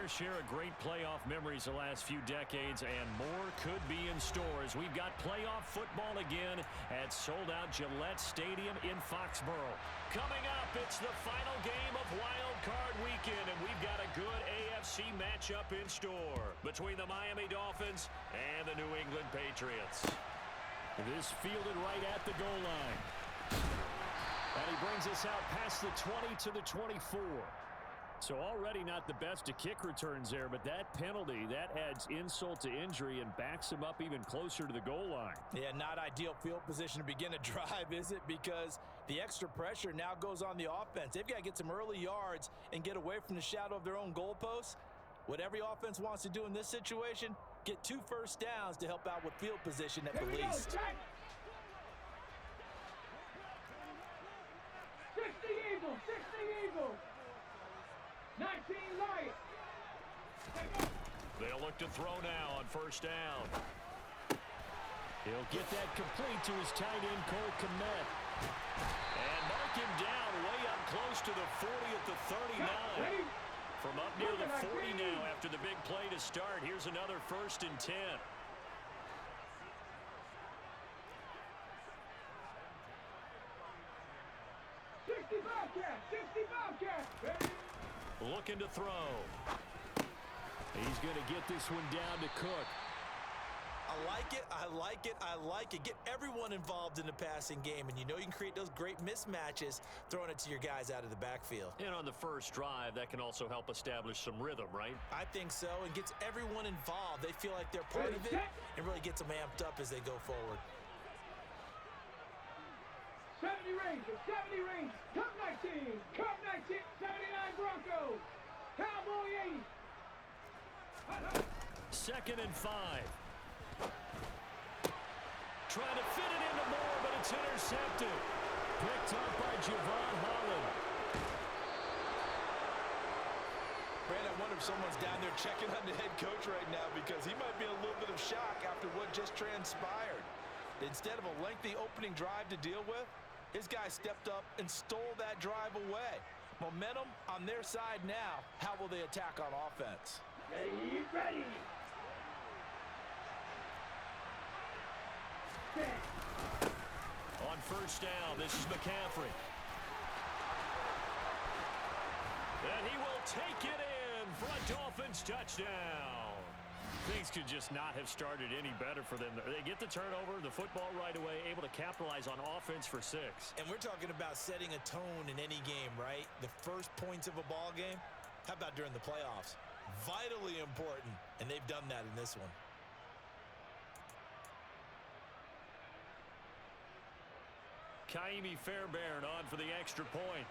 share of great playoff memories the last few decades, and more could be in store as we've got playoff football again at sold-out Gillette Stadium in Foxborough. Coming up, it's the final game of Wild Card Weekend, and we've got a good AFC matchup in store between the Miami Dolphins and the New England Patriots. This fielded right at the goal line. And he brings us out past the 20 to the 24. So already not the best of kick returns there, but that penalty, that adds insult to injury and backs him up even closer to the goal line. Yeah, not ideal field position to begin a drive, is it? Because the extra pressure now goes on the offense. They've got to get some early yards and get away from the shadow of their own goalposts. What every offense wants to do in this situation, get 2 first downs to help out with field position at the least. 60 Eagles, 60 Eagles. 19 Lions. They'll look to throw now on first down. He'll get that complete to his tight end, Cole Kmet. And mark him down way up close to the 40 at the 39. From up near the 40 now after the big play to start. Here's another 1st and 10. Looking to throw. He's going to get this one down to Cook. I like it, I like it, I like it. Get everyone involved in the passing game, and you know you can create those great mismatches throwing it to your guys out of the backfield. And on the first drive, that can also help establish some rhythm, right? I think so, and gets everyone involved. They feel like they're part of it and really gets them amped up as they go forward. 70 Rangers, 70 Rangers, Cup 19, Cup 19, 79 Broncos, Cowboy 80. 2nd and 5. Trying to fit it into Moore, but it's intercepted. Picked up by Javon Holland. Brandon, I wonder if someone's down there checking on the head coach right now because he might be in a little bit of shock after what just transpired. Instead of a lengthy opening drive to deal with, his guy stepped up and stole that drive away. Momentum on their side now. How will they attack on offense? Ready. On first down, this is McCaffrey. And he will take it in for a Dolphins touchdown. Things could just not have started any better for them. They get the turnover, the football right away, able to capitalize on offense for 6. And we're talking about setting a tone in any game, right? The first points of a ball game. How about during the playoffs? Vitally important, and they've done that in this one. Kaimi Fairbairn on for the extra point.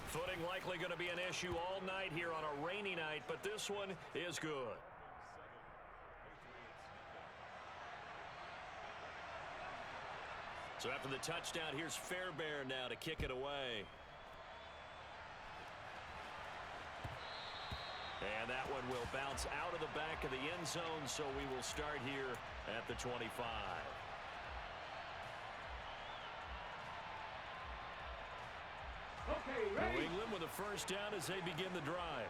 Footing likely going to be an issue all night here on a rainy night, but this one is good. So after the touchdown, here's Fairbairn now to kick it away. And that one will bounce out of the back of the end zone, so we will start here at the 25. New England with a first down as they begin the drive.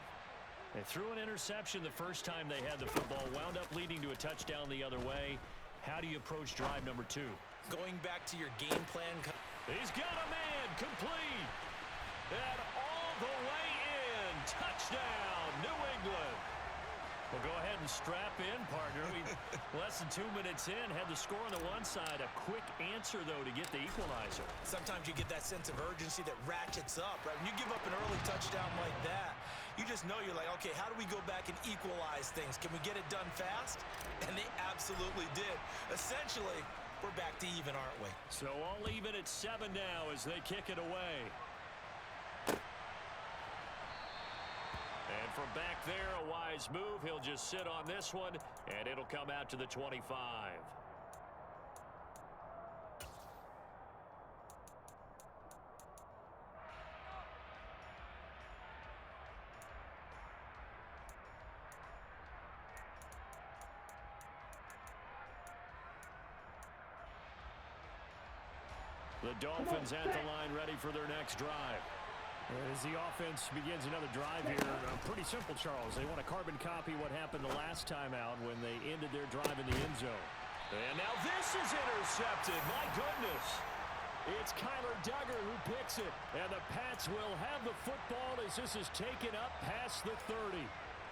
They threw an interception the first time they had the football, wound up leading to a touchdown the other way. How do you approach drive number 2? Going back to your game plan. He's got a man complete. And all the way in. Touchdown, New England. Well, go ahead and strap in, partner. We less than 2 minutes in, had the score on the one side. A quick answer, though, to get the equalizer. Sometimes you get that sense of urgency that ratchets up, right? When you give up an early touchdown like that, you just know you're like, okay, how do we go back and equalize things? Can we get it done fast? And they absolutely did. Essentially, we're back to even, aren't we? So all even at 7 now as they kick it away. And from back there, a wise move. He'll just sit on this one, and it'll come out to the 25. The Dolphins at the line ready for their next drive. As the offense begins another drive here, pretty simple, Charles. They want to carbon copy what happened the last time out when they ended their drive in the end zone. And now this is intercepted. My goodness. It's Kyler Duggar who picks it. And the Pats will have the football as this is taken up past the 30.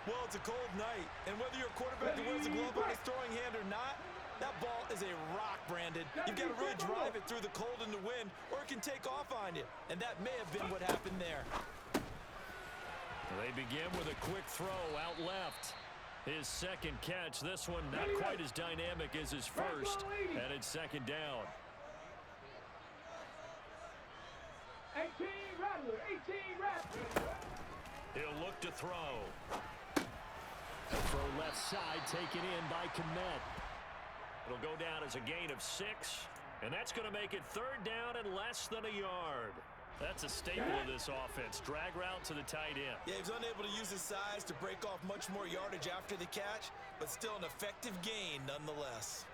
Well, it's a cold night, and whether you're a quarterback that wears a glove on his throwing hand or not, that ball is a rock, Brandon. You've got to really drive it through the cold and the wind, or it can take off on you. And that may have been what happened there. They begin with a quick throw out left. His second catch, this one not quite as dynamic as his first, and it's second down. 18 Rattler, 18 Rattler. He'll look to throw. Throw left side, taken in by Kmet. It'll go down as a gain of 6, and that's going to make it third down and less than a yard. That's a staple of this offense. Drag route to the tight end. Yeah, he was unable to use his size to break off much more yardage after the catch, but still an effective gain nonetheless.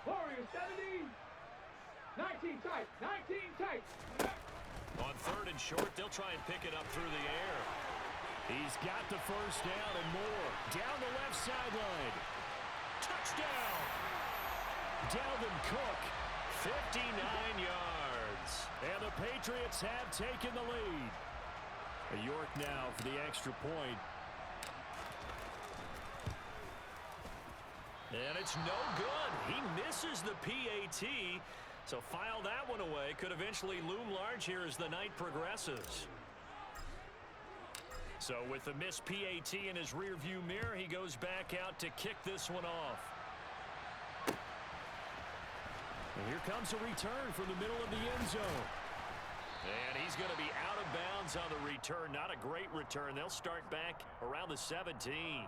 Warriors 70. 19 tight, 19 tight. On third and short, they'll try and pick it up through the air. He's got the first down and more. Down the left sideline. Touchdown! Dalvin Cook, 59 yards. And the Patriots have taken the lead. York now for the extra point. And it's no good. He misses the PAT. So file that one away. Could eventually loom large here as the night progresses. So with the missed PAT in his rearview mirror, he goes back out to kick this one off. And here comes a return from the middle of the end zone. And he's going to be out of bounds on the return. Not a great return. They'll start back around the 17.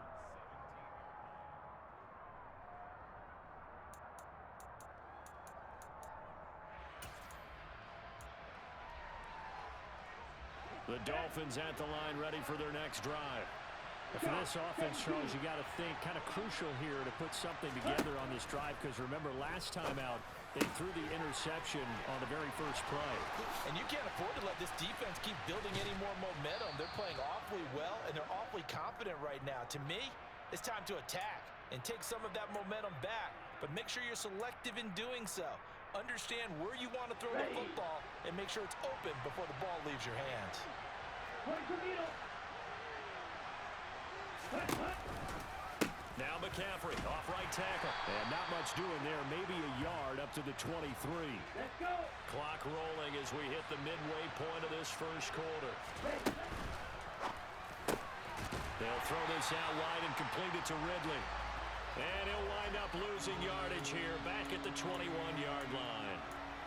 The Dolphins at the line ready for their next drive. For this offense, Charles, you got to think kind of crucial here to put something together on this drive, because remember last time out they threw the interception on the very first play. And you can't afford to let this defense keep building any more momentum. They're playing awfully well, and they're awfully confident right now. To me, it's time to attack and take some of that momentum back, but make sure you're selective in doing so. Understand where you want to throw the football and make sure it's open before the ball leaves your hands. Now McCaffrey, off right tackle. And not much doing there, maybe a yard up to the 23. Let's go. Clock rolling as we hit the midway point of this first quarter. They'll throw this out wide and complete it to Ridley. And he'll wind up losing yardage here back at the 21-yard line.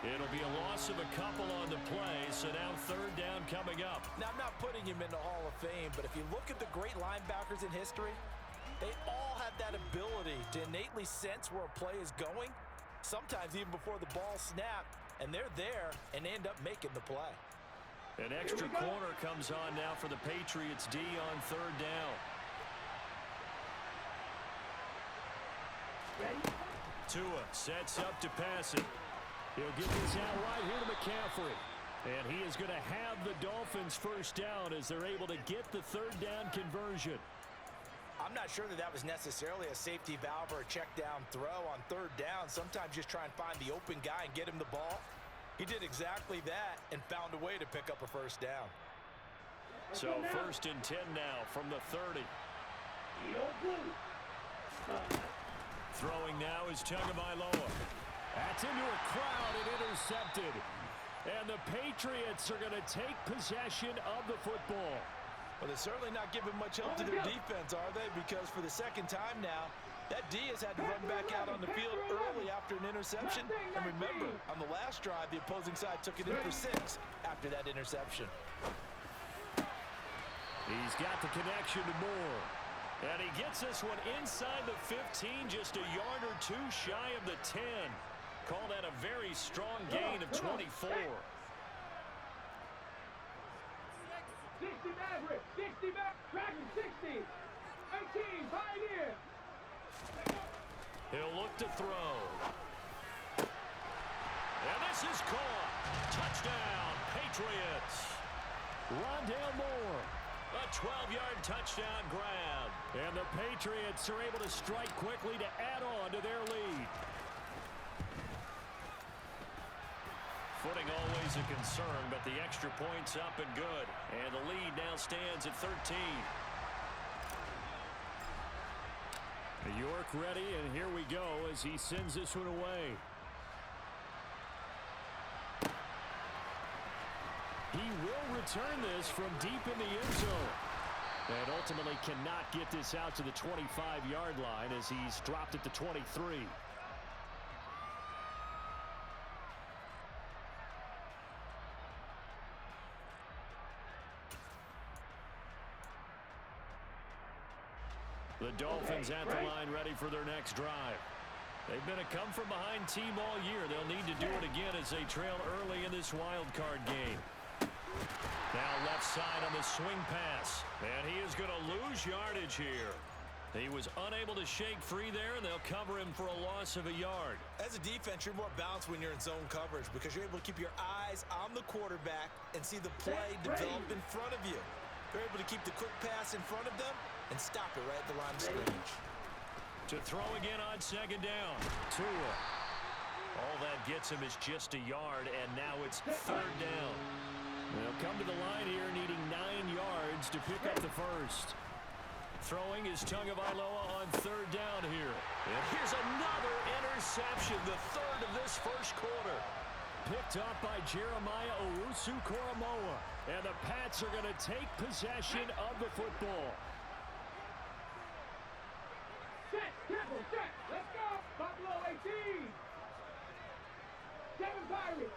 It'll be a loss of a couple on the play, so now third down coming up. Now, I'm not putting him in the Hall of Fame, but if you look at the great linebackers in history, they all have that ability to innately sense where a play is going, sometimes even before the ball snapped, and they're there and end up making the play. An extra corner comes on now for the Patriots D on third down. Tua sets up to pass it. He'll get this out right here to McCaffrey. And he is going to have the Dolphins first down as they're able to get the third down conversion. I'm not sure that that was necessarily a safety valve or a check down throw on third down. Sometimes just try and find the open guy and get him the ball. He did exactly that and found a way to pick up a first down. So first and 10 now from the 30. Throwing now is Tagovailoa. That's into a crowd and intercepted. And the Patriots are going to take possession of the football. Well, they're certainly not giving much help to their defense, are they? Because for the second time now, that D has had to run back out on the field early after an interception. And remember, on the last drive, the opposing side took it in for 6 after that interception. He's got the connection to Moore. And he gets this one inside the 15, just a yard or two shy of the 10. Call that a very strong gain of 24. 60 Maverick, 60 back, Dragon 60. 18, Pioneer. He'll look to throw. And this is caught. Touchdown, Patriots. Rondale Moore. A 12-yard touchdown grab. And the Patriots are able to strike quickly to add on to their lead. Footing always a concern, but the extra point's up and good. And the lead now stands at 13. York ready, and here we go as he sends this one away. He will return this from deep in the end zone. And ultimately cannot get this out to the 25-yard line as he's dropped at the 23. The Dolphins at the line ready for their next drive. They've been a come-from-behind team all year. They'll need to do it again as they trail early in this wild card game. Now left side on the swing pass. And he is going to lose yardage here. He was unable to shake free there, and they'll cover him for a loss of a yard. As a defense, you're more balanced when you're in zone coverage because you're able to keep your eyes on the quarterback and see the play develop in front of you. They're able to keep the quick pass in front of them and stop it right at the line of scrimmage. To throw again on second down. Tua. All that gets him is just a yard, and now it's third down. They'll come to the line here needing 9 yards to pick up the first. Throwing is Tagovailoa on third down here. And here's another interception, the third of this first quarter. Picked up by Jeremiah Owusu-Koramoah. And the Pats are going to take possession of the football. Set, tempo, set. Let's go. Buffalo 18. 7 Pirates,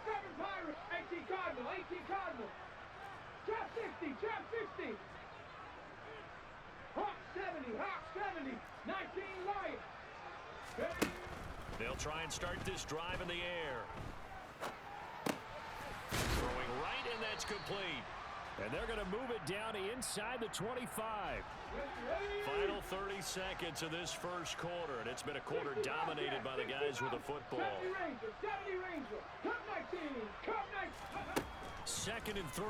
18 Cardinal, 18 Cardinal. Drop 60, drop 60. Hawk 70, 19 Lions. Ready? They'll try and start this drive in the air. Throwing right, and that's complete. And they're going to move it down inside the 25. Final 30 seconds of this first quarter, and it's been a quarter dominated by the guys with the football. 70 Ranger, come 19, come 19. Second and 3.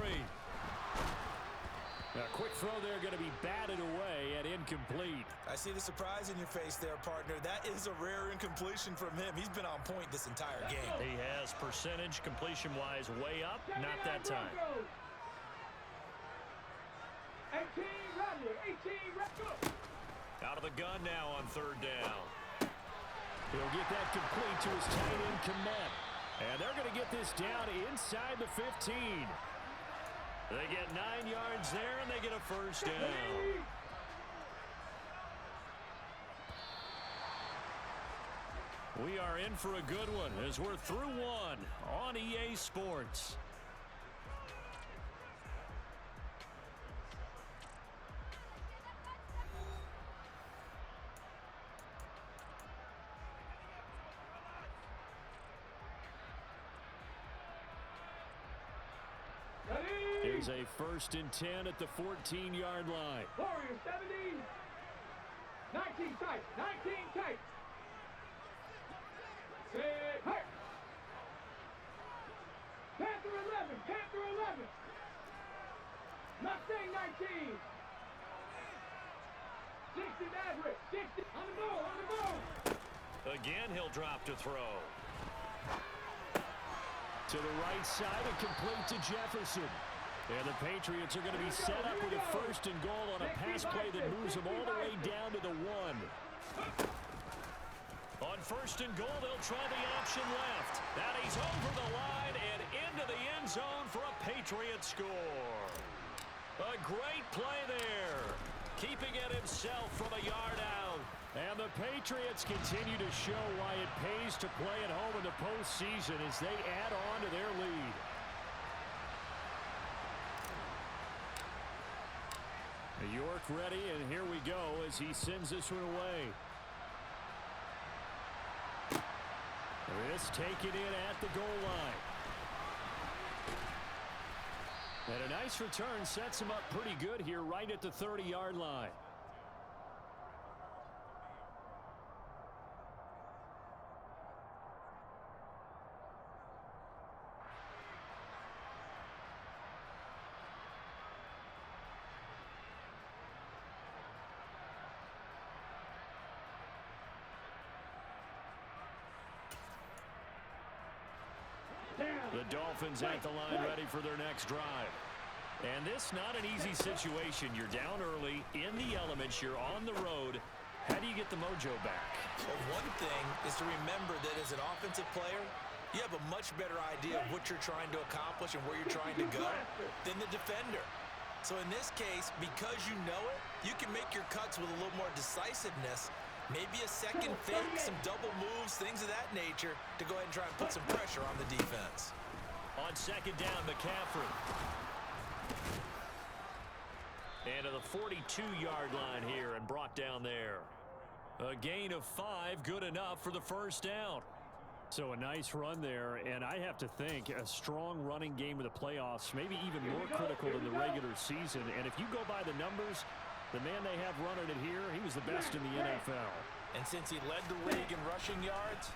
A quick throw there going to be batted away and incomplete. I see the surprise in your face there, partner. That is a rare incompletion from him. He's been on point this entire game. He has percentage completion-wise way up, not that time. 18 Rattler, 18 Rattler. Out of the gun now on third down. He'll get that complete to his tight end, Komet. And they're going to get this down inside the 15. They get 9 yards there, and they get a first down. We are in for a good one as we're through one on EA Sports. Here's a 1st and 10 at the 14-yard line. Warriors 70. 19 tight, 19 tight. Set, hey. Panther 11, Panther 11. Mustang 19. 60 Maverick, 60. On the ball, on the ball. Again, he'll drop to throw. To the right side and complete to Jefferson. And the Patriots are going to be set up with a 1st and goal on a pass play that moves them all the way down to the 1. On 1st and goal, they'll try the option left. And he's over the line and into the end zone for a Patriot score. A great play there. Keeping it himself from a yard out. And the Patriots continue to show why it pays to play at home in the postseason as they add on to their lead. York ready, and here we go as he sends this one away. This taken in at the goal line. And a nice return sets him up pretty good here right at the 30-yard line. The Dolphins at the line ready for their next drive. And this not an easy situation. You're down early, in the elements, you're on the road. How do you get the mojo back? Well, one thing is to remember that as an offensive player, you have a much better idea of what you're trying to accomplish and where you're trying to go than the defender. So in this case, because you know it, you can make your cuts with a little more decisiveness, maybe a second fake, some double moves, things of that nature, to go ahead and try and put some pressure on the defense. On second down, McCaffrey. And to the 42-yard line here and brought down there. A gain of 5, good enough for the first down. So a nice run there, and I have to think a strong running game of the playoffs, maybe even more critical than the regular season. And if you go by the numbers, the man they have running it here, he was the best in the NFL. And since he led the league in rushing yards,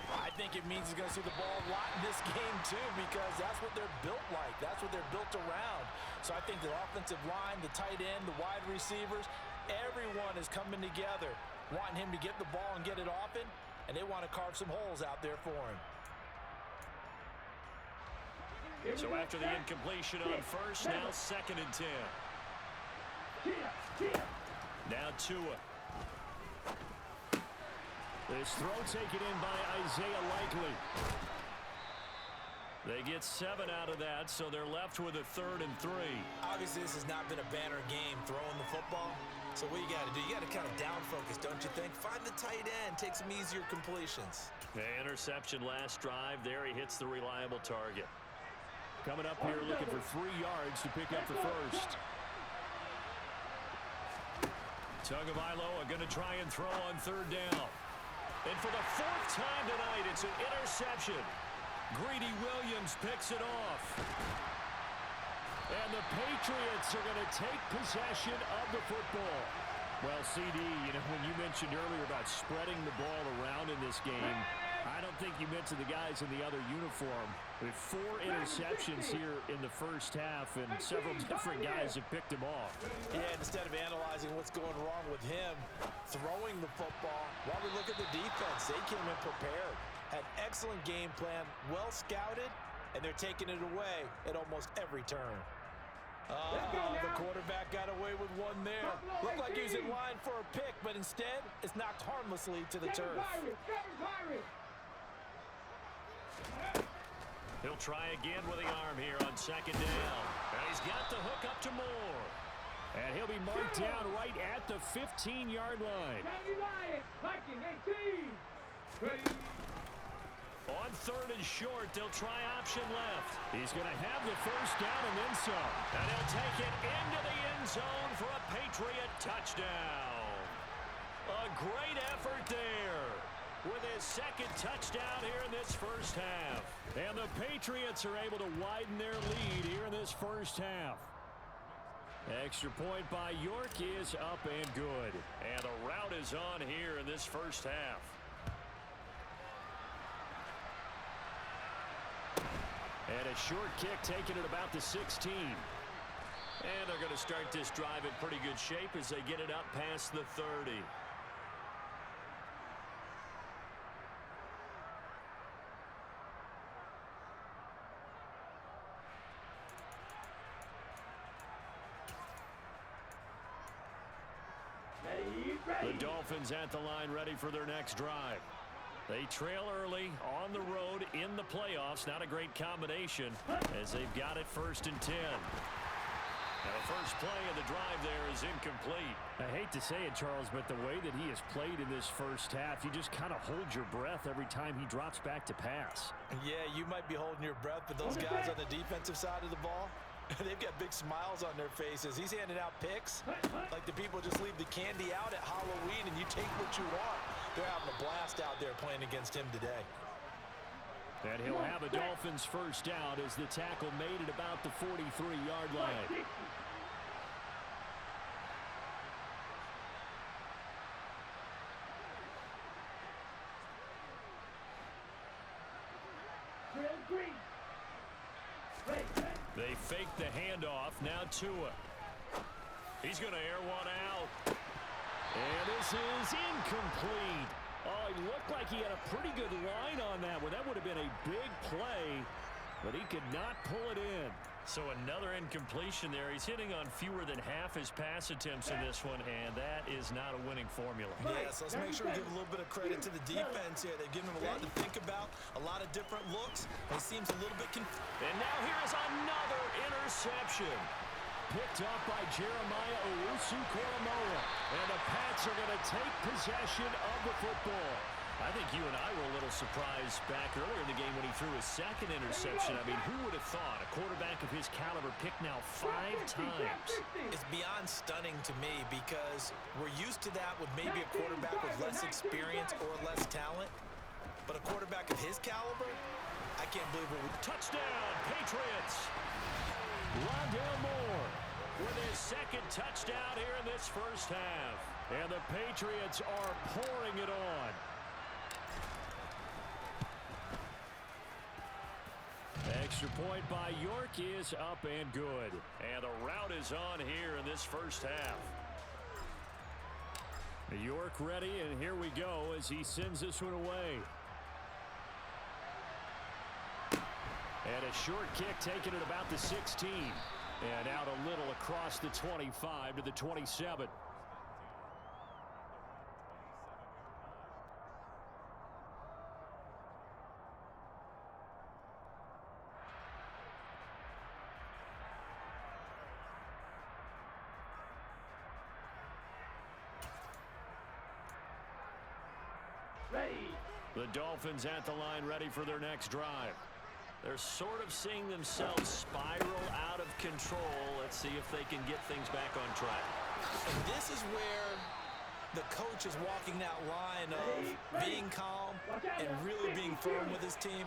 I think it means he's going to see the ball a lot in this game too, because that's what they're built like. That's what they're built around. So I think the offensive line, the tight end, the wide receivers, everyone is coming together, wanting him to get the ball and get it often, and they want to carve some holes out there for him. So after the incompletion on first, now second and 10. Now Tua. This throw taken in by Isaiah Likely. They get 7 out of that, so they're left with a 3rd and 3. Obviously, this has not been a banner game throwing the football. So what you got to do, you got to kind of down focus, don't you think? Find the tight end, take some easier completions. The interception last drive. There he hits the reliable target. Coming up here looking for 3 yards to pick up the first. Tagovailoa going to try and throw on 3rd down. And for the 4th time tonight, it's an interception. Greedy Williams picks it off. And the Patriots are going to take possession of the football. Well, CD, when you mentioned earlier about spreading the ball around in this game, I don't think you meant to the guys in the other uniform. With 4 interceptions here in the first half, and several different guys have picked him off. Yeah, instead of analyzing what's going wrong with him throwing the football, while we look at the defense, they came in prepared. Had excellent game plan, well scouted, and they're taking it away at almost every turn. The quarterback got away with one there. Looked like he was in line for a pick, but instead, it's knocked harmlessly to the turf. He'll try again with the arm here on second down. And he's got the hook up to Moore. And he'll be marked down right at the 15-yard line. On 3rd and short, they'll try option left. He's going to have the first down and then some. And he'll take it into the end zone for a Patriot touchdown. A great effort there with his 2nd touchdown here in this first half. And the Patriots are able to widen their lead here in this first half. Extra point by York is up and good. And the route is on here in this first half. And a short kick taken at about the 16. And they're going to start this drive in pretty good shape as they get it up past the 30. The Dolphins at the line ready for their next drive. They trail early on the road in the playoffs. Not a great combination as they've got it 1st and 10. Now the first play of the drive there is incomplete. I hate to say it, Charles, but the way that he has played in this first half, you just kind of hold your breath every time he drops back to pass. Yeah, you might be holding your breath, but those guys on the defensive side of the ball, they've got big smiles on their faces. He's handing out picks like the people just leave the candy out at Halloween and you take what you want. They're having a blast out there playing against him today. And he'll have a Dolphins first down as the tackle made at about the 43-yard line. They fake the handoff. Now Tua. He's going to air one out. And this is incomplete. Oh, it looked like he had a pretty good line on that one. That would have been a big play. but he could not pull it in. So another incompletion there. He's hitting on fewer than half his pass attempts in this one, and that is not a winning formula. Yes, let's make sure we give a little bit of credit to the defense here. They've given him a lot to think about, a lot of different looks. He seems a little bit confused. And now here's another interception. Picked up by Jeremiah Owusu-Koramoah. And the Pats are going to take possession of the football. I think you and I were a little surprised back earlier in the game when he threw his second interception. I mean, who would have thought a quarterback of his caliber picked now 5 times? It's beyond stunning to me because we're used to that with maybe a quarterback with less experience or less talent. But a quarterback of his caliber, I can't believe it. Touchdown, Patriots! Rondale Moore with his second touchdown here in this first half. And the Patriots are pouring it on. Extra point by York is up and good. And the route is on here in this first half. York ready, and here we go as he sends this one away. And a short kick taken at about the 16. And out a little across the 25 to the 27. The Dolphins at the line, ready for their next drive. They're sort of seeing themselves spiral out of control. Let's see if they can get things back on track. And this is where the coach is walking that line of being calm and really being firm with his team.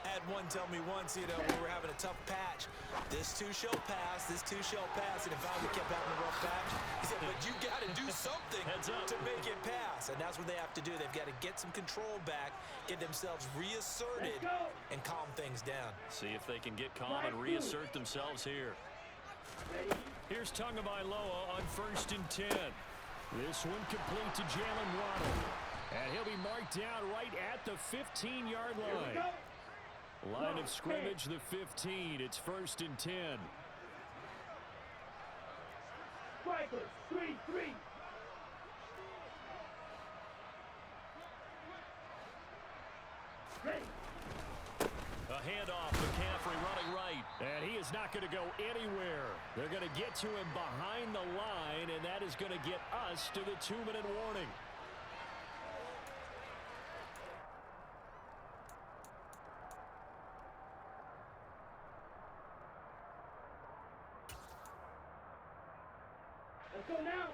I had one tell me once, when we were having a tough patch, this too shall pass, this too shall pass, and if I kept having a rough patch, he said, but you got to do something to make it pass, and that's what they have to do. They've got to get some control back, get themselves reasserted, and calm things down. See if they can get calm and reassert themselves here. Here's Tagovailoa on 1st and 10. This one complete to Jalen Waddle, and he'll be marked down right at the 15-yard line. Line of scrimmage, the 15. It's 1st and 10. Striker, 3-3. Ready. A handoff, McCaffrey running right. And he is not going to go anywhere. They're going to get to him behind the line, and that is going to get us to the 2-minute warning. Let's go now.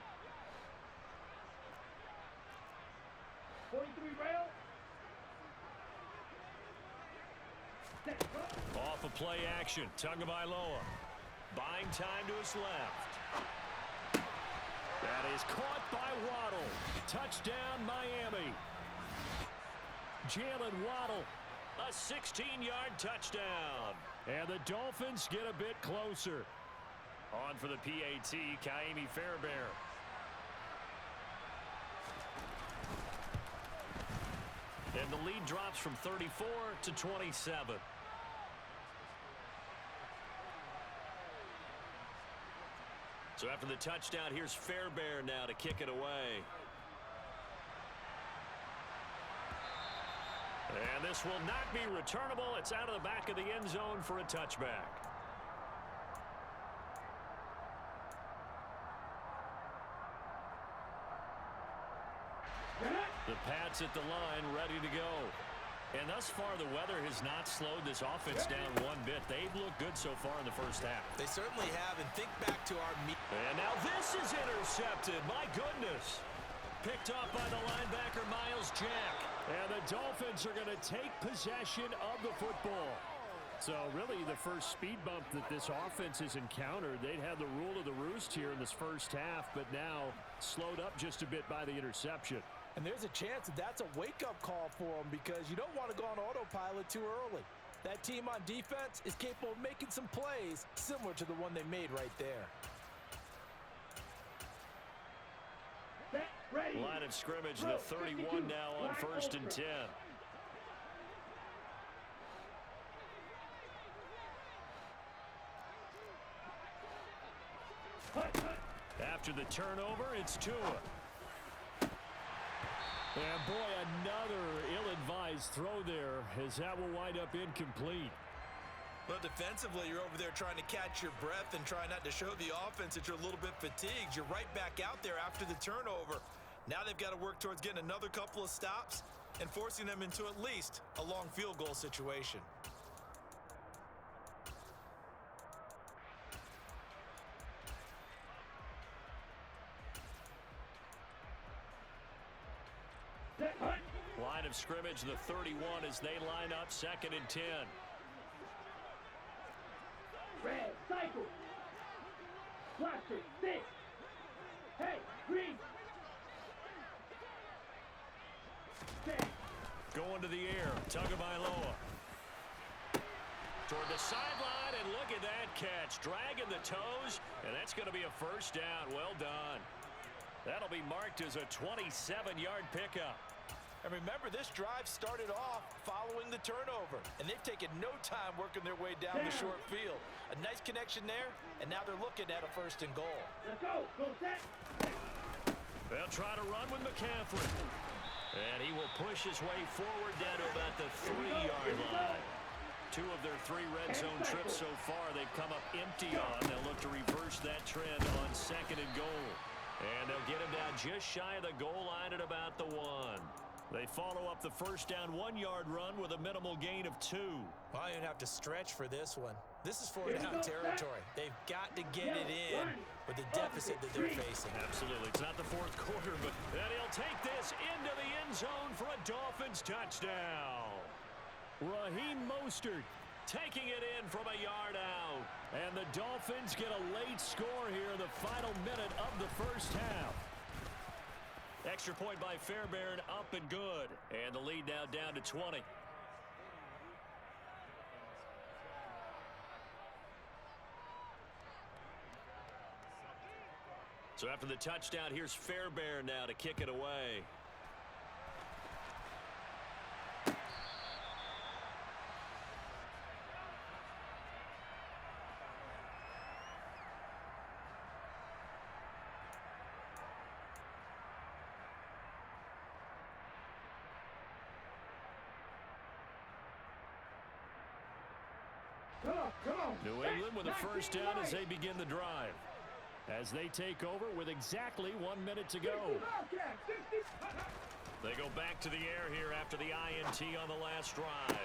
43 rail. Off of play action, Tagovailoa. Buying time to his left. That is caught by Waddle. Touchdown, Miami. Jalen Waddle, a 16-yard touchdown. And the Dolphins get a bit closer. On for the PAT, Kaimi Fairbairn. And the lead drops from 34 to 27. So after the touchdown, here's Fairbairn now to kick it away. And this will not be returnable. It's out of the back of the end zone for a touchback. The Pats at the line, ready to go. And thus far, the weather has not slowed this offense down one bit. They've looked good so far in the first half. They certainly have, and think back to our meet. And now this is intercepted. My goodness. Picked up by the linebacker, Miles Jack. And the Dolphins are going to take possession of the football. So really the first speed bump that this offense has encountered. They'd had the rule of the roost here in this first half, but now slowed up just a bit by the interception. And there's a chance that that's a wake-up call for them because you don't want to go on autopilot too early. That team on defense is capable of making some plays similar to the one they made right there. Line of scrimmage, the 31 now on 1st and 10. After the turnover, it's Tua. And boy, another ill-advised throw there, as that will wind up incomplete. Well, defensively, you're over there trying to catch your breath and try not to show the offense that you're a little bit fatigued. You're right back out there after the turnover. Now they've got to work towards getting another couple of stops and forcing them into at least a long field goal situation. Line of scrimmage, the 31 as they line up, 2nd and 10. Red, cycle. Blaster, 6. Hey, green. 6. Going to the air, Tagovailoa. Toward the sideline, and look at that catch. Dragging the toes, and that's going to be a first down. Well done. That'll be marked as a 27-yard pickup. And remember, this drive started off following the turnover, and they've taken no time working their way down the short field. A nice connection there, and now they're looking at a 1st and goal. Let's go. Go set. They'll try to run with McCaffrey. And he will push his way forward down to about the 3-yard line. 2 of their 3 red zone trips so far they've come up empty on. They'll look to reverse that trend on 2nd and goal. And they'll get him down just shy of the goal line at about the 1. They follow up the first down 1-yard run with a minimal gain of 2. Well, you don't have to stretch for this one. This is 4-down territory. They've got to get it in with the deficit that they're facing. Absolutely. It's not the 4th quarter, but then he'll take this into the end zone for a Dolphins touchdown. Raheem Mostert taking it in from a yard out. And the Dolphins get a late score here in the final minute of the first half. Extra point by Fairbairn, up and good. And the lead now down to 20. So after the touchdown, here's Fairbairn now to kick it away. New England with a first down as they begin the drive. As they take over with exactly 1 minute to go. They go back to the air here after the INT on the last drive.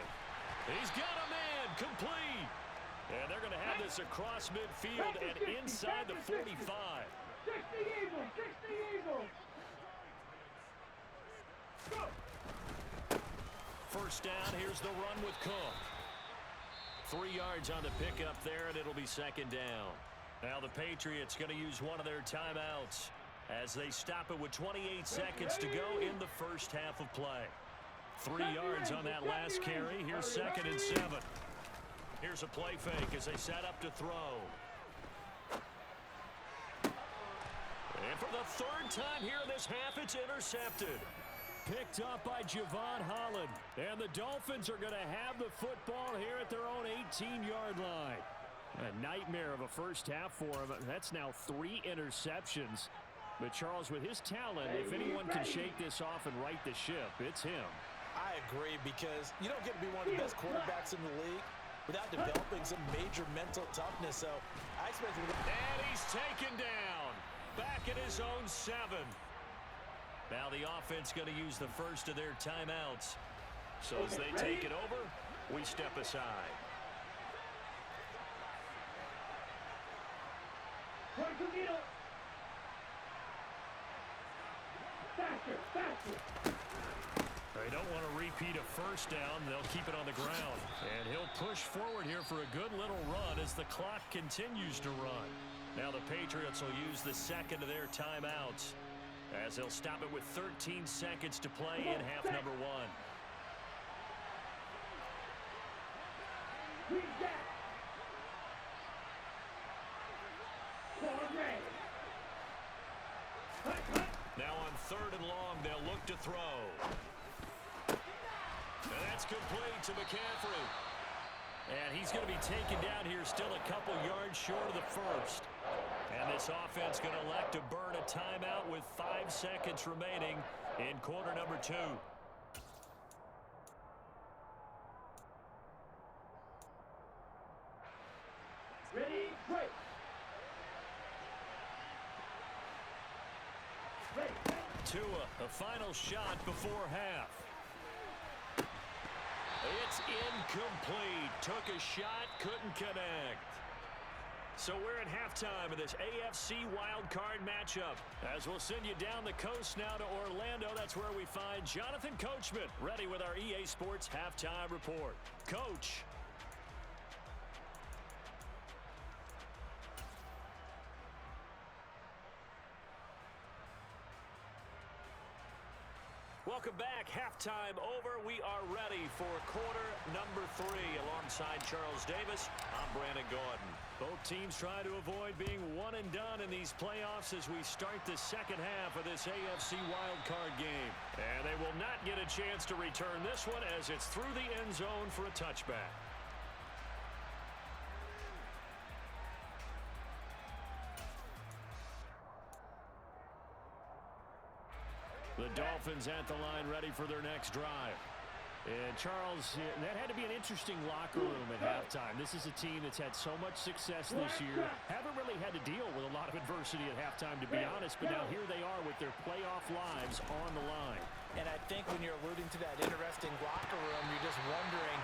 He's got a man, complete. And they're going to have this across midfield and inside the 45. 60 Eagles, 60 Eagles. Go. First down, here's the run with Cook. 3 yards on the pickup there, and it'll be 2nd down. Now the Patriots going to use one of their timeouts as they stop it with 28 seconds to go in the first half of play. 3 yards on that last carry. Here's 2nd and 7. Here's a play fake as they set up to throw. And for the 3rd time here in this half, it's intercepted. Picked up by Javon Holland. And the Dolphins are going to have the football here at their own 18-yard line. A nightmare of a first half for him. That's now 3 interceptions. But Charles, with his talent, if anyone can shake this off and right the ship, it's him. I agree, because you don't get to be one of the best quarterbacks in the league without developing some major mental toughness. So I expect him to... And he's taken down. Back at his own 7. Now the offense going to use the first of their timeouts. So as they take it over, we step aside. Faster, faster. They don't want to repeat a first down. They'll keep it on the ground. And he'll push forward here for a good little run as the clock continues to run. Now the Patriots will use the second of their timeouts as they'll stop it with 13 seconds to play in half number 1. Now on 3rd and long, they'll look to throw. And that's complete to McCaffrey. And he's going to be taken down here still a couple yards short of the first. And And this offense going to elect to burn a timeout with 5 seconds remaining in quarter number 2. Ready, break. Ready. Tua, a final shot before half. It's incomplete. Took a shot, couldn't connect. So we're at halftime of this AFC wildcard matchup. As we'll send you down the coast now to Orlando, that's where we find Jonathan Coachman, ready with our EA Sports halftime report. Coach. Welcome back. Halftime over. We are ready for quarter number 3. Alongside Charles Davis, I'm Brandon Gaudin. Both teams try to avoid being one and done in these playoffs as we start the second half of this AFC wildcard game. And they will not get a chance to return this one as it's through the end zone for a touchback. The Dolphins at the line ready for their next drive. And Charles, that had to be an interesting locker room at halftime. This is a team that's had so much success this year. Haven't really had to deal with a lot of adversity at halftime, to be honest. But now here they are with their playoff lives on the line. And I think when you're alluding to that interesting locker room, you're just wondering,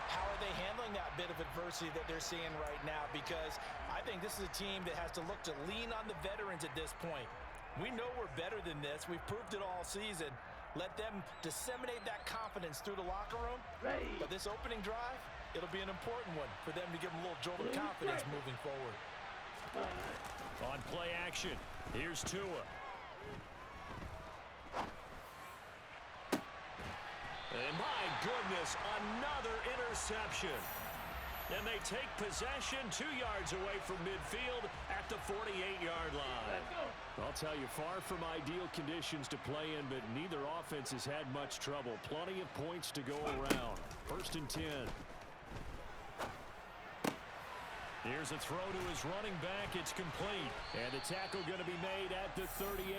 how are they handling that bit of adversity that they're seeing right now? Because I think this is a team that has to look to lean on the veterans at this point. We know we're better than this. We've proved it all season. Let them disseminate that confidence through the locker room. Ready. But this opening drive, it'll be an important one for them to give them a little jolt of confidence moving forward. On play action, here's Tua. And my goodness, another interception. And they take possession 2 yards away from midfield at the 48-yard line. I'll tell you, far from ideal conditions to play in, but neither offense has had much trouble. Plenty of points to go around. 1st and 10. Here's a throw to his running back. It's complete. And the tackle going to be made at the 38.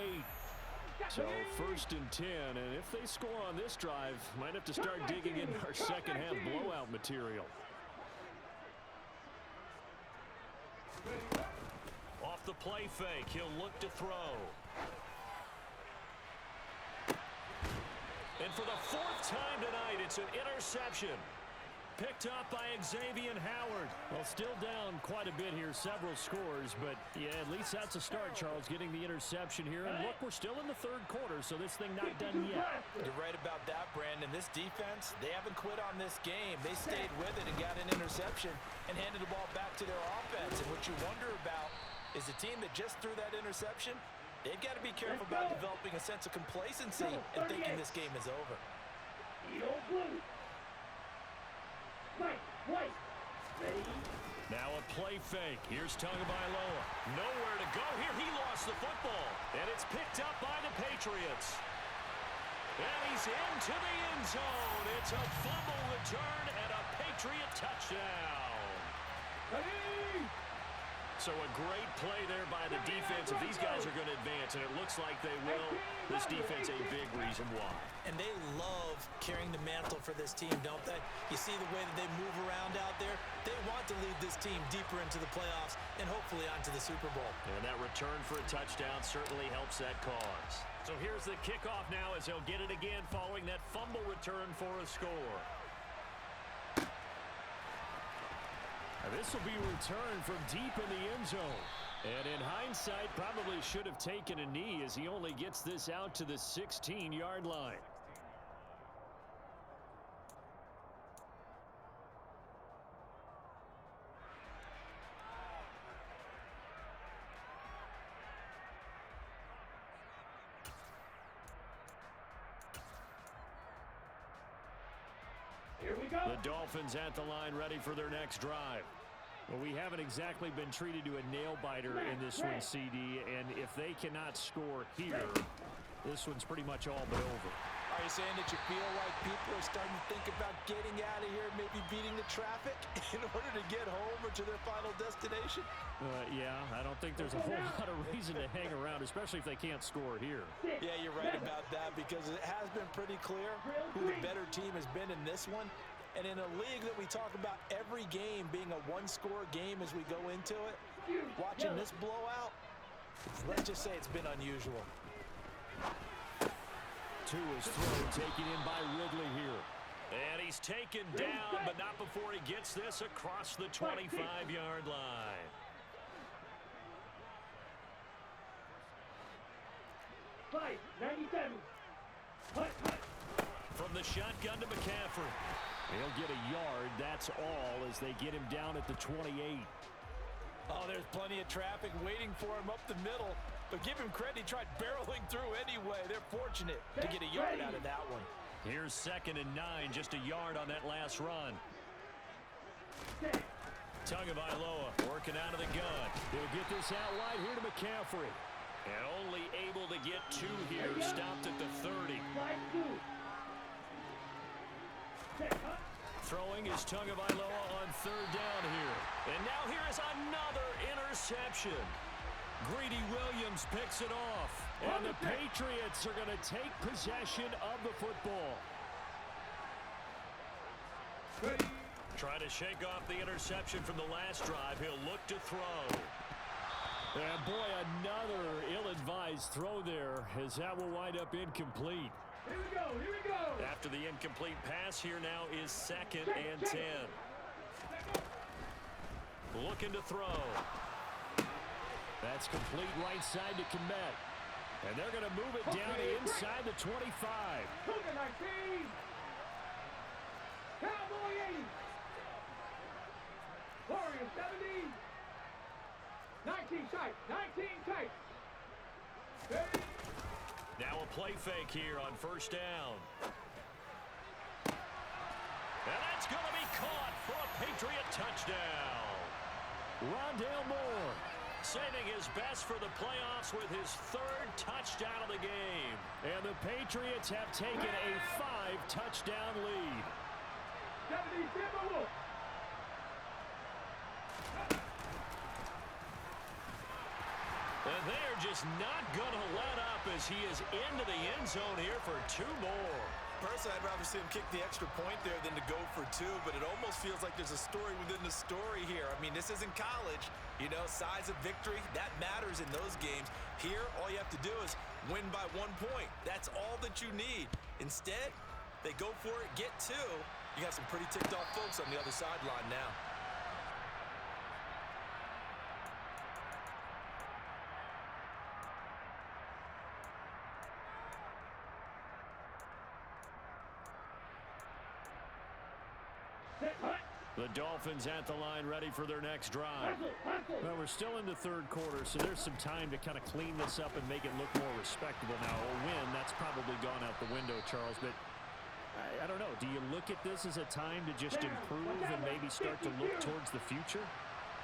So 1st and 10, and if they score on this drive, might have to start digging in our second half blowout material. Off the play fake, he'll look to throw. And for the 4th time tonight, it's an interception. Picked up by Xavier Howard. Well, still down quite a bit here, several scores, but yeah, at least that's a start, Charles, getting the interception here. And look, we're still in the 3rd quarter, so this thing not done yet. You're right about that, Brandon. This defense, they haven't quit on this game. They stayed with it and got an interception and handed the ball back to their offense. And what you wonder about is the team that just threw that interception, they've got to be careful about developing a sense of complacency and thinking this game is over. Now a play fake. Here's Tagovailoa. Nowhere to go here. He lost the football. And it's picked up by the Patriots. And he's into the end zone. It's a fumble return and a Patriot touchdown. So a great play there by the defense. If these guys are going to advance, and it looks like they will, this defense a big reason why. And they love carrying the mantle for this team, don't they? You see the way that they move around out there? They want to lead this team deeper into the playoffs and hopefully onto the Super Bowl. And that return for a touchdown certainly helps that cause. So here's the kickoff now as they'll get it again following that fumble return for a score. This will be returned from deep in the end zone. And in hindsight, probably should have taken a knee as he only gets this out to the 16-yard line. Here we go. The Dolphins at the line ready for their next drive. Well, we haven't exactly been treated to a nail-biter in this one, CD, and if they cannot score here, this one's pretty much all but over. Are you saying that you feel like people are starting to think about getting out of here, maybe beating the traffic in order to get home or to their final destination? Yeah, I don't think there's a whole lot of reason to hang around, especially if they can't score here. Yeah, you're right about that because it has been pretty clear who the better team has been in this one. And in a league that we talk about every game being a one-score game as we go into it, watching this blowout, let's just say it's been unusual. Tua's throw taken in by Ridley here. And he's taken down, but not before he gets this across the 25-yard line. Fight, 97. From the shotgun to McCaffrey. He'll get a yard, that's all, as they get him down at the 28. Oh, there's plenty of traffic waiting for him up the middle. But give him credit, he tried barreling through anyway. They're fortunate to get a yard out of that one. Here's 2nd and 9, just a yard on that last run. Tagovailoa working out of the gun. He'll get this out wide here to McCaffrey. And only able to get 2 here, stopped at the 30. Throwing is Tagovailoa on 3rd down here. And now here is another interception. Greedy Williams picks it off. And the Patriots are going to take possession of the football. Trying to shake off the interception from the last drive. He'll look to throw. And boy, another ill-advised throw there, as that will wind up incomplete. Here we go, here we go. After the incomplete pass, here now is 2nd and 10. Looking to throw. That's complete right side to Kmet. And they're going to move it down to inside the 25. Cougar 19. Cowboy 80. Warrior 70. 19 tight, 19 tight. Now a play fake here on 1st down. And that's going to be caught for a Patriot touchdown. Rondale Moore saving his best for the playoffs with his 3rd touchdown of the game. And the Patriots have taken a 5-touchdown lead. 70 Timberwolves. And they're just not going to let up as he is into the end zone here for 2 more. Personally, I'd rather see him kick the extra point there than to go for 2, but it almost feels like there's a story within the story here. I mean, this isn't college. You know, size of victory, that matters in those games. Here, all you have to do is win by 1 point. That's all that you need. Instead, they go for it, get 2. You got some pretty ticked off folks on the other sideline now. The Dolphins at the line ready for their next drive. Well, we're still in the 3rd quarter, so there's some time to kind of clean this up and make it look more respectable. Now, a win, that's probably gone out the window, Charles, but I don't know. Do you look at this as a time to just improve and maybe start to look towards the future?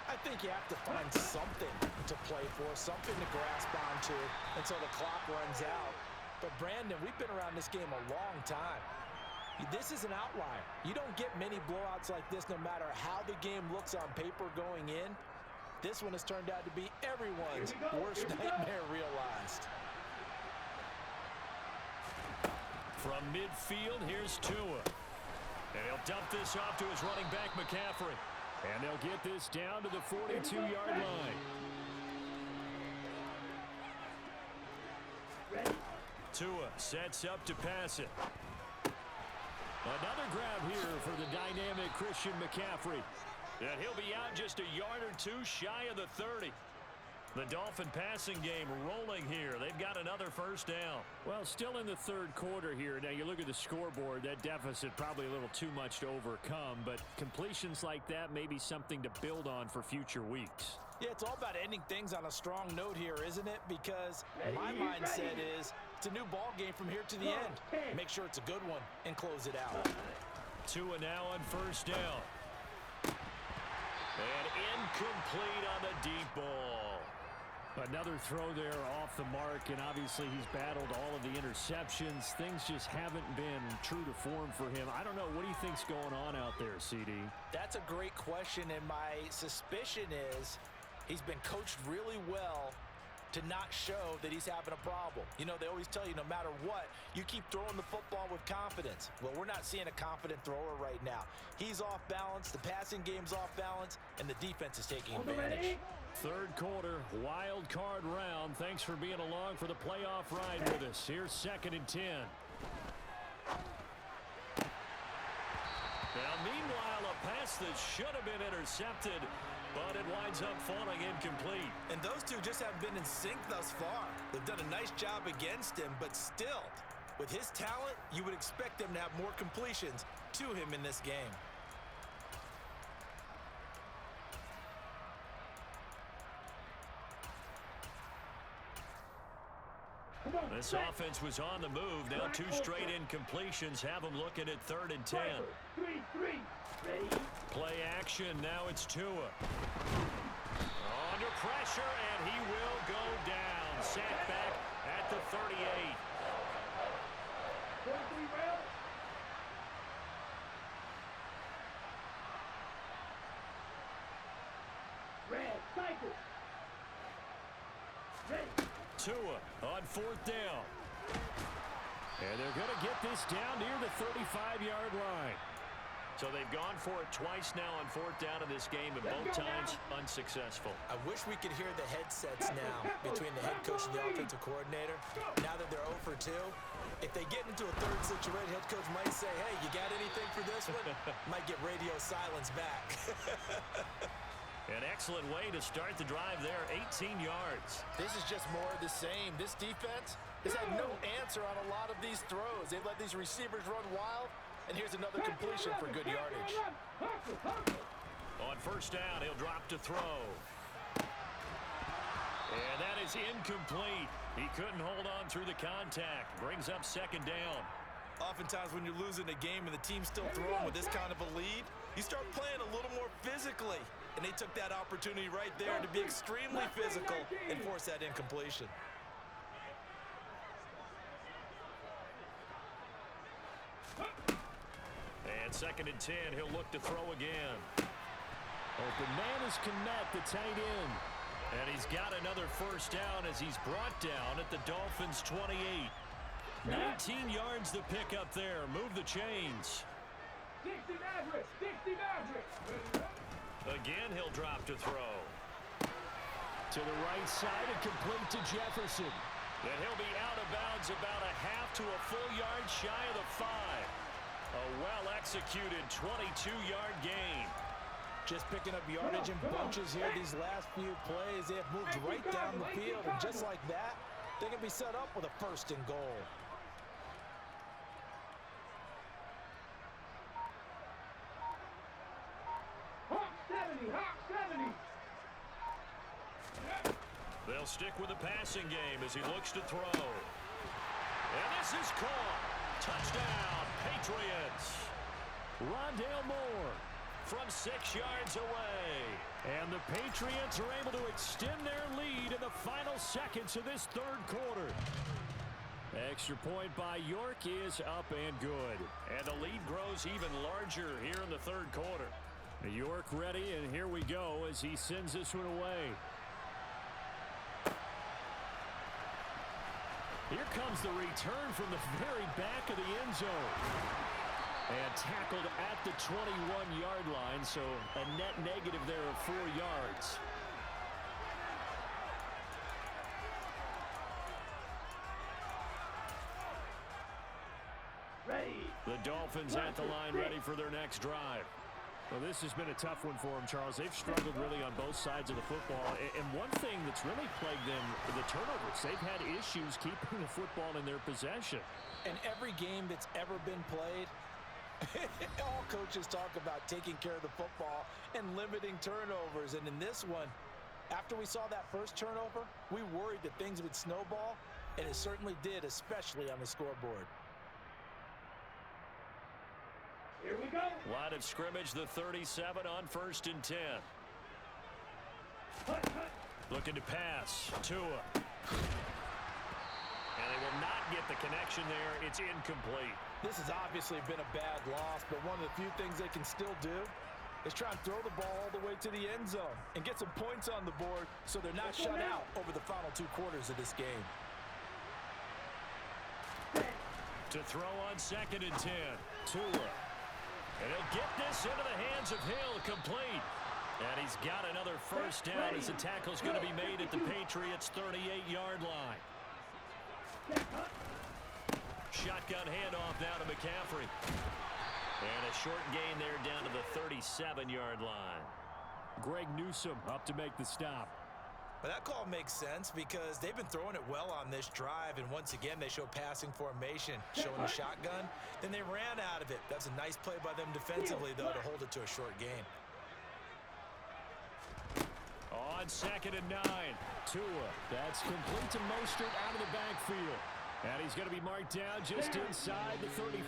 I think you have to find something to play for, something to grasp onto until the clock runs out. But, Brandon, we've been around this game a long time. This is an outlier. You don't get many blowouts like this no matter how the game looks on paper going in. This one has turned out to be everyone's worst nightmare realized. From midfield, here's Tua. And he'll dump this off to his running back, McCaffrey. And they'll get this down to the 42-yard line. Tua sets up to pass it. Another grab here for the dynamic Christian McCaffrey. And he'll be out just a yard or 2 shy of the 30. The Dolphin passing game rolling here. They've got another 1st down. Well, still in the 3rd quarter here. Now, you look at the scoreboard, that deficit probably a little too much to overcome. But completions like that may be something to build on for future weeks. Yeah, it's all about ending things on a strong note here, isn't it? Because my mindset is it's a new ball game from here to the end. Make sure it's a good one and close it out. Tua now on 1st down. And incomplete on the deep ball. Another throw there off the mark, and obviously he's battled all of the interceptions. Things just haven't been true to form for him. I don't know. What do you think's going on out there, CD? That's a great question, and my suspicion is he's been coached really well to not show that he's having a problem. You know, they always tell you no matter what, you keep throwing the football with confidence. Well, we're not seeing a confident thrower right now. He's off balance, the passing game's off balance, and the defense is taking advantage. Third quarter, wild card round. Thanks for being along for the playoff ride with us. Here's 2nd and 10. Now, meanwhile, a pass that should have been intercepted, but it winds up falling incomplete. And those two just haven't been in sync thus far. They've done a nice job against him, but still, with his talent, you would expect them to have more completions to him in this game. This offense was on the move. Now 2 straight incompletions have them looking at 3rd and 10. Play action. Now it's Tua. Under pressure, and he will go down. Sat back at the 38. Tua on 4th down. And they're going to get this down near the 35-yard line. So they've gone for it twice now on 4th down in this game, and both times unsuccessful. I wish we could hear the headsets now between the head coach and the offensive coordinator. Now that they're 0 for 2, if they get into a third situation, head coach might say, hey, you got anything for this one? Might get radio silence back. An excellent way to start the drive there, 18 yards. This is just more of the same. This defense has had no answer on a lot of these throws. They've let these receivers run wild, and here's another completion for good yardage. On 1st down, he'll drop to throw. And that is incomplete. He couldn't hold on through the contact. Brings up 2nd down. Oftentimes when you're losing a game and the team's still throwing with this kind of a lead, you start playing a little more physically. And they took that opportunity right there to be extremely physical and force that incompletion. And 2nd and 10, he'll look to throw again. Open man is Kmet, the tight end. And he's got another 1st down as he's brought down at the Dolphins' 28. 19 yards the pick up there. Move the chains. Again, he'll drop to throw. To the right side and complete to Jefferson. And he'll be out of bounds about a half to a full yard shy of the 5. A well-executed 22-yard gain. Just picking up yardage in bunches here these last few plays. They have moved right down the field, and just like that, they can be set up with a 1st and goal. They'll stick with the passing game as he looks to throw. And this is caught. Touchdown, Patriots. Rondale Moore from 6 yards away. And the Patriots are able to extend their lead in the final seconds of this 3rd quarter. Extra point by York is up and good. And the lead grows even larger here in the 3rd quarter. York ready, and here we go as he sends this one away. Here comes the return from the very back of the end zone. And tackled at the 21-yard line, so a net negative there of 4 yards. The Dolphins at the line ready for their next drive. Well, this has been a tough one for them, Charles. They've struggled really on both sides of the football. And one thing that's really plagued them, the turnovers. They've had issues keeping the football in their possession. In every game that's ever been played, all coaches talk about taking care of the football and limiting turnovers. And in this one, after we saw that first turnover, we worried that things would snowball, and it certainly did, especially on the scoreboard. Here we go. Line of scrimmage, the 37 on 1st and 10. Looking to pass. Tua. And they will not get the connection there. It's incomplete. This has obviously been a bad loss, but one of the few things they can still do is try and throw the ball all the way to the end zone and get some points on the board so they're not shut out over the final 2 quarters of this game. To throw on 2nd and 10. Tua. And he'll get this into the hands of Hill, complete. And he's got another first down as the tackle's going to be made at the Patriots' 38-yard line. Shotgun handoff now to McCaffrey. And a short gain there down to the 37-yard line. Greg Newsome up to make the stop. But that call makes sense because they've been throwing it well on this drive, and once again they show passing formation, showing the shotgun. Then they ran out of it. That's a nice play by them defensively, though, to hold it to a short gain. On 2nd and 9, Tua. That's complete to Mostert out of the backfield. And he's going to be marked down just inside the 35.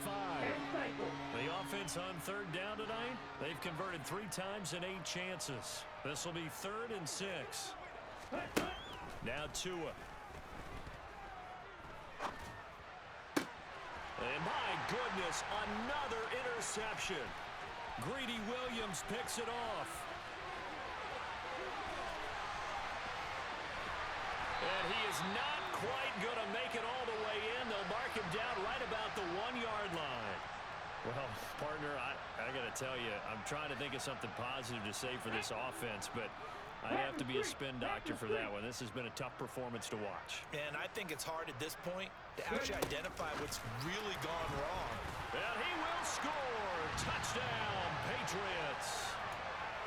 The offense on 3rd down tonight, they've converted 3 times in 8 chances. This will be 3rd and 6. Now Tua. And my goodness, another interception. Greedy Williams picks it off. And he is not quite going to make it all the way in. They'll mark him down right about the 1-yard line. Well, partner, I got to tell you, I'm trying to think of something positive to say for this offense, but I have to be a spin doctor for that one. This has been a tough performance to watch. And I think it's hard at this point to actually identify what's really gone wrong. And he will score. Touchdown, Patriots.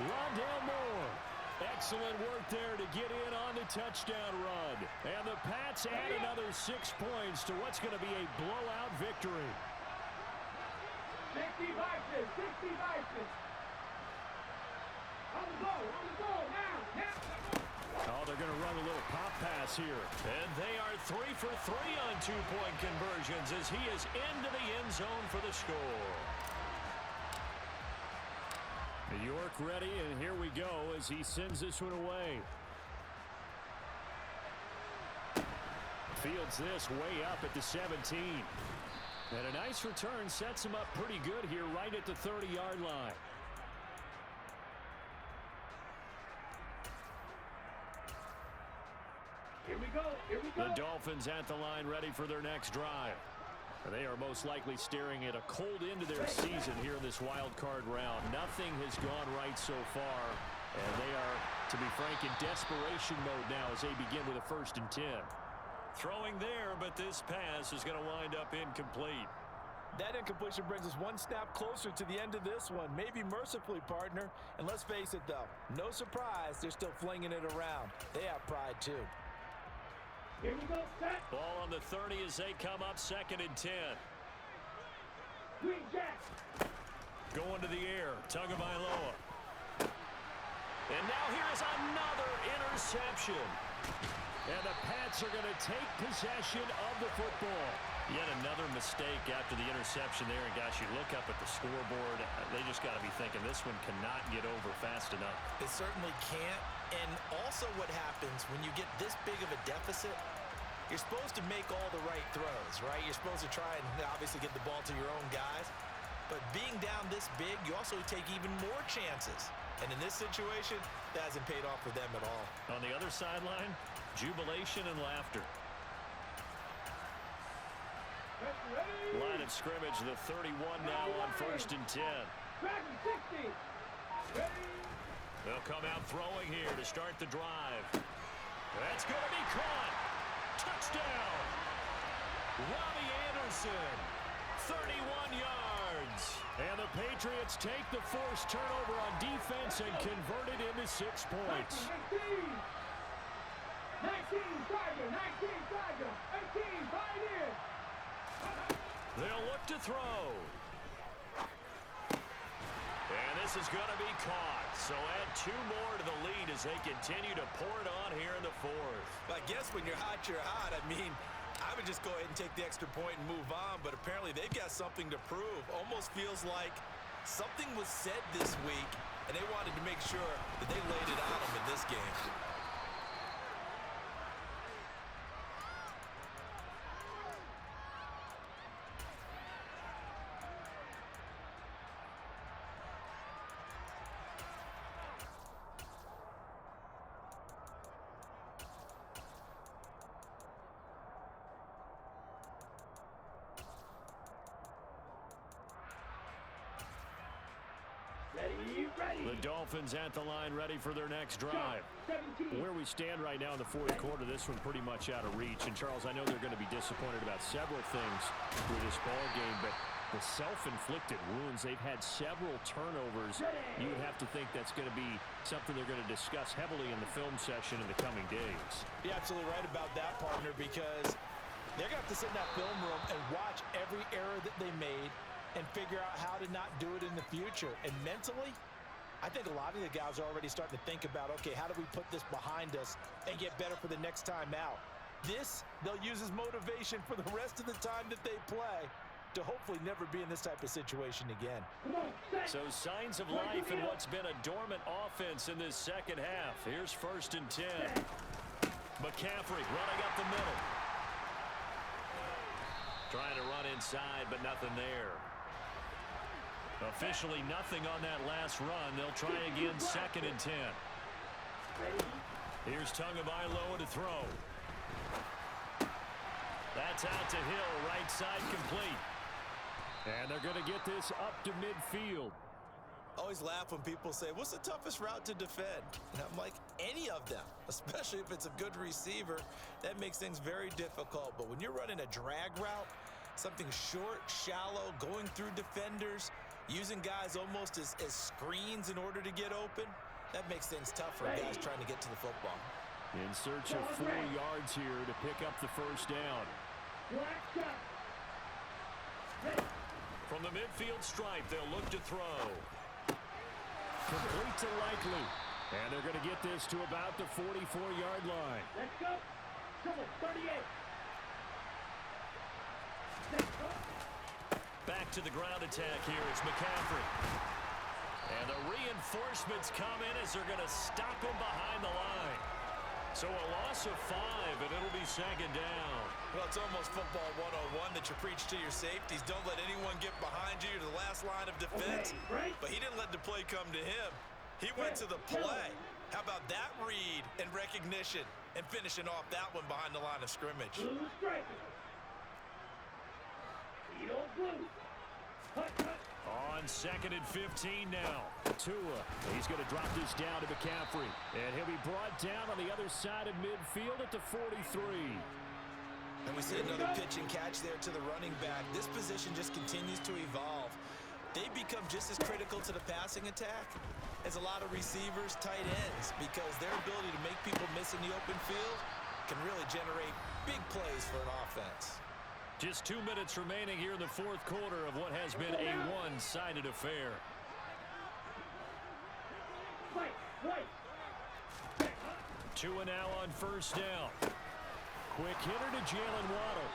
Rondale Moore. Excellent work there to get in on the touchdown run. And the Pats add another 6 points to what's going to be a blowout victory. 60 boxes, 60 boxes. On the goal, now. Oh, they're going to run a little pop pass here. And they are 3 for 3 on 2-point conversions as he is into the end zone for the score. York ready, and here we go as he sends this one away. Fields this way up at the 17. And a nice return sets him up pretty good here right at the 30-yard line. Here we go. The Dolphins at the line ready for their next drive. They are most likely staring at a cold end to their season here in this wild card round. Nothing has gone right so far, and they are, to be frank, in desperation mode now as they begin with a 1st and 10. Throwing there, but this pass is going to wind up incomplete. That incompletion brings us 1 snap closer to the end of this one. Maybe mercifully, partner. And let's face it, though, no surprise, they're still flinging it around. They have pride, too. Here we go, set. Ball on the 30 as they come up 2nd and 10. Green Jack. Going to the air, Tagovailoa. And now here is another interception. And the Pats are going to take possession of the football. Yet another mistake after the interception there. And gosh, you look up at the scoreboard, they just got to be thinking this one cannot get over fast enough. It certainly can't. And also what happens when you get this big of a deficit, you're supposed to make all the right throws, right? You're supposed to try and obviously get the ball to your own guys. But being down this big, you also take even more chances. And in this situation, that hasn't paid off for them at all. On the other sideline, jubilation and laughter. Line of scrimmage, the 31 now on 1st and 10. They'll come out throwing here to start the drive. That's going to be caught. Touchdown. Robbie Anderson, 31 yards. And the Patriots take the forced turnover on defense and convert it into 6 points. 19, Tiger, 19, Tiger, 18, Pioneer. They'll look to throw. And this is going to be caught. So add 2 more to the lead as they continue to pour it on here in the 4th. I guess when you're hot, you're hot. I mean, I would just go ahead and take the extra point and move on, but apparently they've got something to prove. Almost feels like something was said this week, and they wanted to make sure that they laid it on them in this game. The Dolphins at the line ready for their next drive. Where we stand right now in the fourth quarter, this one pretty much out of reach. And, Charles, I know they're going to be disappointed about several things with this ball game, but the self-inflicted wounds, they've had several turnovers. You would have to think that's going to be something they're going to discuss heavily in the film session in the coming days. You're absolutely right about that, partner, because they're going to have to sit in that film room and watch every error that they made and figure out how to not do it in the future. And mentally, I think a lot of the guys are already starting to think about, okay, how do we put this behind us and get better for the next time out? This, they'll use as motivation for the rest of the time that they play to hopefully never be in this type of situation again. So signs of life in what's been a dormant offense in this second half. Here's 1st and 10. McCaffrey running up the middle. Trying to run inside, but nothing there. Officially nothing on that last run. They'll try again 2nd and 10. Here's Tagovailoa to throw. That's out to Hill, right side complete. And they're going to get this up to midfield. Always laugh when people say, what's the toughest route to defend? And I'm like, any of them, especially if it's a good receiver. That makes things very difficult. But when you're running a drag route, something short, shallow, going through defenders, using guys almost as screens in order to get open, that makes things tough for guys trying to get to the football. In search of 4 yards here to pick up the first down. From the midfield stripe, they'll look to throw. Complete to Likely. And they're going to get this to about the 44-yard line. Let's go. Come on, 38. Back to the ground attack here. It's McCaffrey. And the reinforcements come in as they're going to stop him behind the line. So a loss of 5, and it'll be 2nd down. Well, it's almost football 101 that you preach to your safeties. Don't let anyone get behind you to the last line of defense. But he didn't let the play come to him. He went to the play. How about that read and recognition and finishing off that one behind the line of scrimmage? Blue striker. Edo blue. Hut, hut. On 2nd and 15 now. Tua, he's going to drop this down to McCaffrey. And he'll be brought down on the other side of midfield at the 43. And we see another pitch and catch there to the running back. This position just continues to evolve. They become just as critical to the passing attack as a lot of receivers, tight ends, because their ability to make people miss in the open field can really generate big plays for an offense. Just 2 minutes remaining here in the fourth quarter of what has been a one-sided affair. Tua now on 1st down. Quick hitter to Jalen Waddle.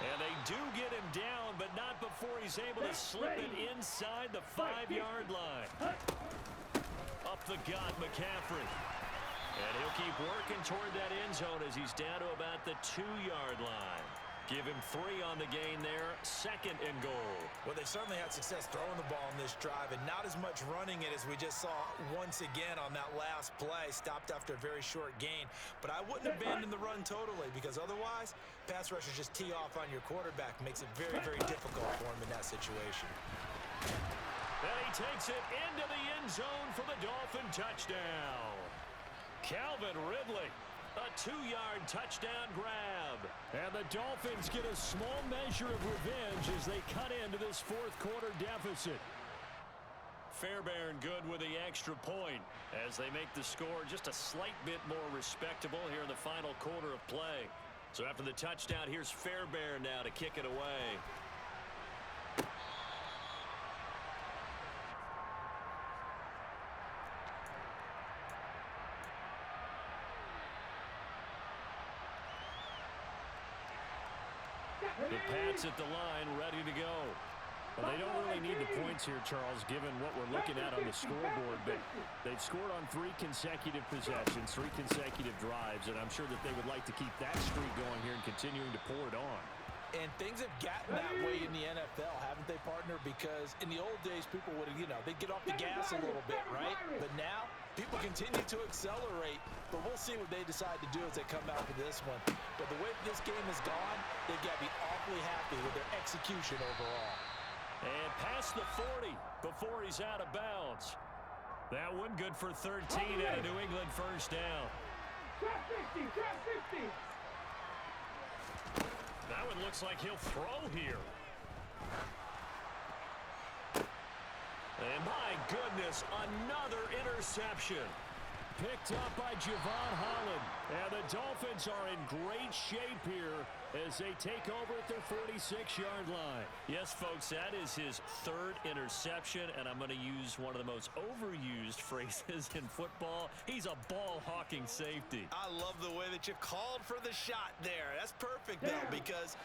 And they do get him down, but not before he's able to slip it inside the 5-yard line. Up the gut, McCaffrey. And he'll keep working toward that end zone as he's down to about the 2-yard line. Give him 3 on the gain there, 2nd and goal. Well, they certainly had success throwing the ball in this drive, and not as much running it as we just saw once again on that last play. Stopped after a very short gain. But I wouldn't abandon the run totally, because otherwise, pass rushers just tee off on your quarterback. Makes it very, very difficult for him in that situation. And he takes it into the end zone for the Dolphin touchdown. Calvin Ridley. A 2-yard touchdown grab. And the Dolphins get a small measure of revenge as they cut into this fourth quarter deficit. Fairbairn good with the extra point as they make the score just a slight bit more respectable here in the final quarter of play. So after the touchdown, here's Fairbairn now to kick it away. The Pats at the line, ready to go. Well, they don't really need the points here, Charles, given what we're looking at on the scoreboard. But they've scored on 3 consecutive possessions, 3 consecutive drives, and I'm sure that they would like to keep that streak going here and continuing to pour it on. And things have gotten that way in the NFL, haven't they, partner? Because in the old days, people would, they'd get off the gas a little bit, right? But now, people continue to accelerate. But we'll see what they decide to do as they come out for this one. But the way this game has gone, they've got to be awfully happy with their execution overall. And past the 40 before he's out of bounds. That one good for 13 and a New England first down. Trap 50, trap 50. That one looks like he'll throw here. And my goodness, another interception. Picked up by Javon Holland. And the Dolphins are in great shape here as they take over at their 46-yard line. Yes, folks, that is his third interception, and I'm going to use one of the most overused phrases in football. He's a ball-hawking safety. I love the way that you called for the shot there. That's perfect, though, because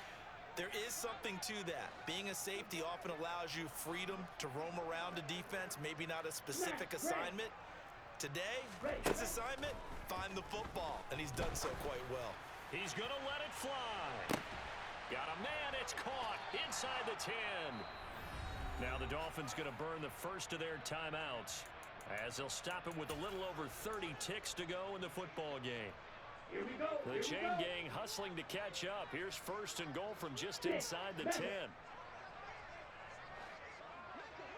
there is something to that. Being a safety often allows you freedom to roam around the defense, maybe not a specific assignment. Today, his assignment, find the football, and he's done so quite well. He's going to let it fly. Got a man, it's caught inside the 10. Now the Dolphins going to burn the first of their timeouts as they'll stop him with a little over 30 ticks to go in the football game. Here we go. The chain gang hustling to catch up. Here's first and goal from just inside the 10.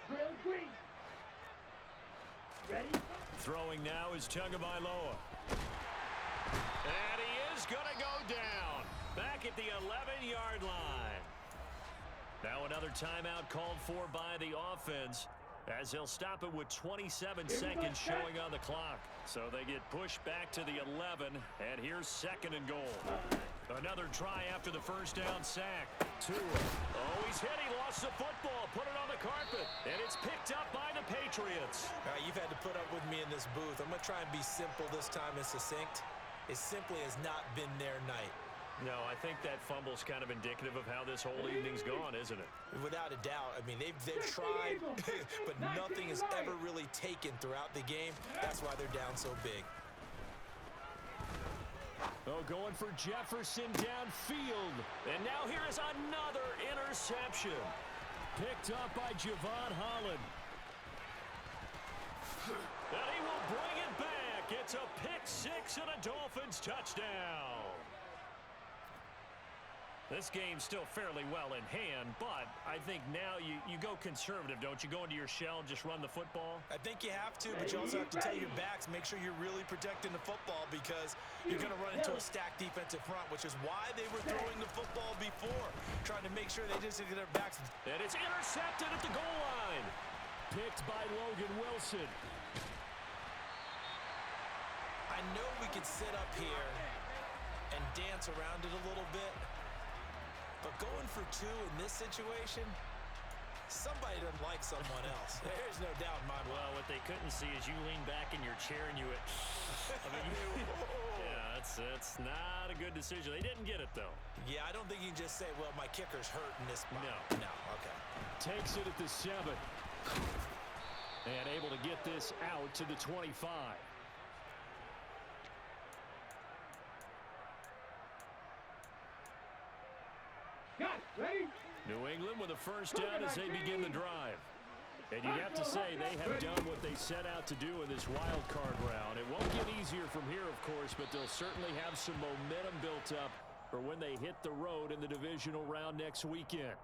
Drill green. Ready? Throwing now is Tagovailoa. And he is going to go down. Back at the 11-yard line. Now another timeout called for by the offense as they'll stop it with 27 seconds showing on the clock. So they get pushed back to the 11, and here's second and goal. Another try after the first down sack. Tua. Oh, he's hit. He lost the football. Put it on the carpet. And it's picked up by the Patriots. All right, you've had to put up with me in this booth. I'm going to try and be simple this time and succinct. It simply has not been their night. No, I think that fumble's kind of indicative of how this whole evening's gone, isn't it? Without a doubt. I mean, they've tried, but nothing is ever really taken throughout the game. That's why they're down so big. Oh, going for Jefferson downfield. And now here is another interception. Picked up by Javon Holland. And he will bring it back. It's a pick six and a Dolphins touchdown. This game's still fairly well in hand, but I think now you go conservative, don't you? Go into your shell and just run the football? I think you have to, but you also have to tell your backs, make sure you're really protecting the football because you're going to run into a stacked defensive front, which is why they were throwing the football before, trying to make sure they just get their backs. And it's intercepted at the goal line. Picked by Logan Wilson. I know we could sit up here and dance around it a little bit, but going for two in this situation, somebody doesn't like someone else. There's no doubt in my mind. Well, what they couldn't see is you lean back in your chair and you went, yeah, that's not a good decision. They didn't get it, though. Yeah, I don't think you can just say, well, my kicker's hurt in this spot. No, okay. Takes it at the 7. And able to get this out to the 25. Got it. Ready? New England with a first down as they begin the drive. And you have to say they have done what they set out to do in this wild card round. It won't get easier from here, of course, but they'll certainly have some momentum built up for when they hit the road in the divisional round next weekend.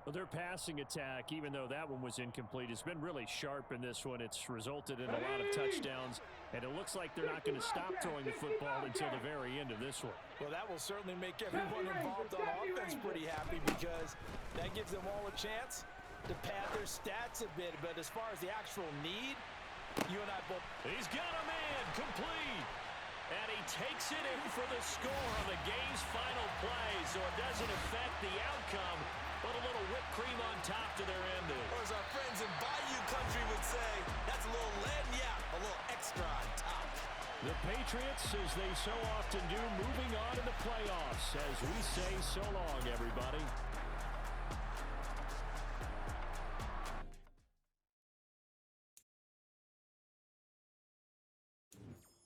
Well, their passing attack, even though that one was incomplete, has been really sharp in this one. It's resulted in a lot of touchdowns, and it looks like they're not going to stop throwing the football until the very end of this one. Well, that will certainly make everyone involved on offense pretty happy because that gives them all a chance to pad their stats a bit. But as far as the actual need, you and I both... He's got a man, complete. And he takes it in for the score on the game's final play, so it doesn't affect the outcome, but a little whipped cream on top to their ending. Or as our friends in Bayou Country would say, that's a little lagniappe, a little extra on top. The Patriots, as they so often do, moving on to the playoffs as we say so long, everybody.